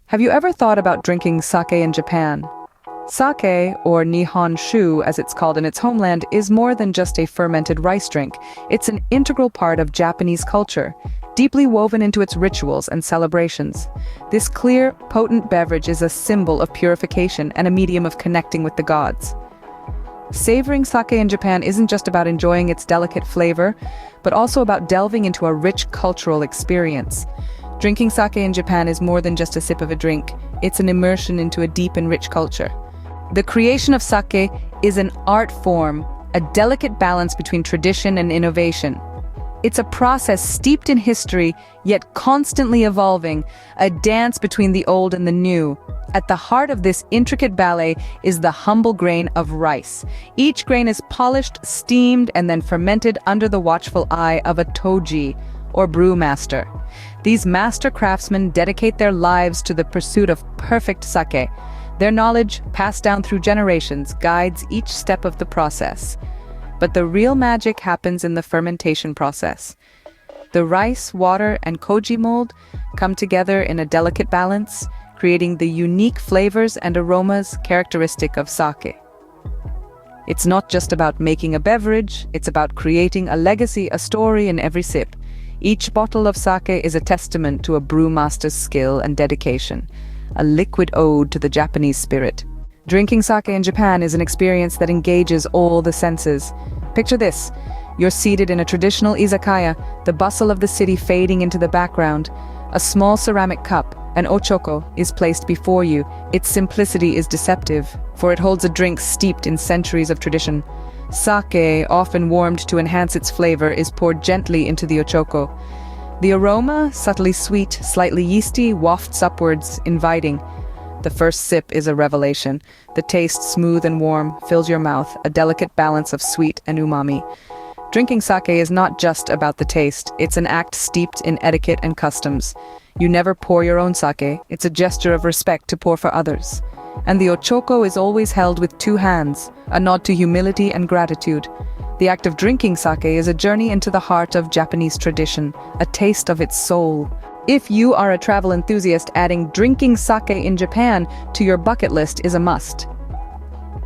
Have you ever thought about drinking sake in Japan? Sake, or Nihonshu as it's called in its homeland, is more than just a fermented rice drink. It's an integral part of Japanese culture, deeply woven into its rituals and celebrations. This clear, potent beverage is a symbol of purification and a medium of connecting with the gods. Savoring sake in Japan isn't just about enjoying its delicate flavor, but also about delving into a rich cultural experience. Drinking sake in Japan is more than just a sip of a drink. It's an immersion into a deep and rich culture. The creation of sake is an art form, a delicate balance between tradition and innovation. It's a process steeped in history, yet constantly evolving, a dance between the old and the new. At the heart of this intricate ballet is the humble grain of rice. Each grain is polished, steamed, and then fermented under the watchful eye of a toji, or brewmaster. These master craftsmen dedicate their lives to the pursuit of perfect sake. Their knowledge, passed down through generations, guides each step of the process. But the real magic happens in the fermentation process. The rice, water, and koji mold come together in a delicate balance, creating the unique flavors and aromas characteristic of sake. It's not just about making a beverage, it's about creating a legacy, a story in every sip. Each bottle of sake is a testament to a brewmaster's skill and dedication, a liquid ode to the Japanese spirit. Drinking sake in Japan is an experience that engages all the senses. Picture this. You're seated in a traditional izakaya, the bustle of the city fading into the background. A small ceramic cup, an ochoko, is placed before you. Its simplicity is deceptive, for it holds a drink steeped in centuries of tradition. Sake, often warmed to enhance its flavor, is poured gently into the ochoko. The aroma, subtly sweet, slightly yeasty, wafts upwards, inviting. The first sip is a revelation. The taste, smooth and warm, fills your mouth, a delicate balance of sweet and umami. Drinking sake is not just about the taste, it's an act steeped in etiquette and customs. You never pour your own sake, it's a gesture of respect to pour for others. And the ochoko is always held with two hands, a nod to humility and gratitude. The act of drinking sake is a journey into the heart of Japanese tradition, a taste of its soul. If you are a travel enthusiast, adding drinking sake in Japan to your bucket list is a must.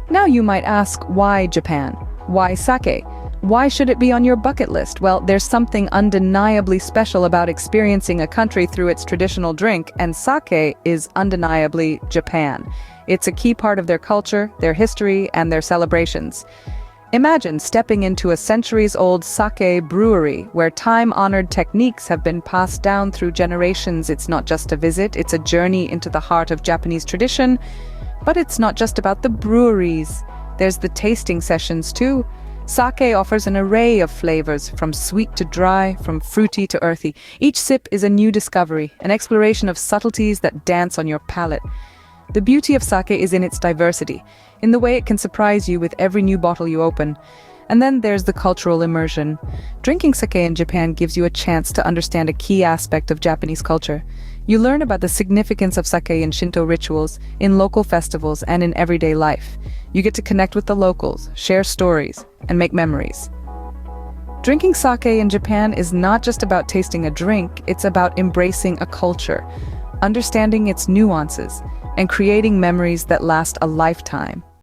Now you might ask, why Japan? Why sake? Why should it be on your bucket list? Well, there's something undeniably special about experiencing a country through its traditional drink, and sake is undeniably Japan. It's a key part of their culture, their history, and their celebrations. Imagine stepping into a centuries-old sake brewery where time-honored techniques have been passed down through generations. It's not just a visit, it's a journey into the heart of Japanese tradition. But it's not just about the breweries. There's the tasting sessions too. Sake offers an array of flavors, from sweet to dry, from fruity to earthy. Each sip is a new discovery, an exploration of subtleties that dance on your palate. The beauty of sake is in its diversity, in the way it can surprise you with every new bottle you open. And then there's the cultural immersion. Drinking sake in Japan gives you a chance to understand a key aspect of Japanese culture. You learn about the significance of sake in Shinto rituals, in local festivals, and in everyday life. You get to connect with the locals, share stories, and make memories. Drinking sake in Japan is not just about tasting a drink, it's about embracing a culture, understanding its nuances, and creating memories that last a lifetime.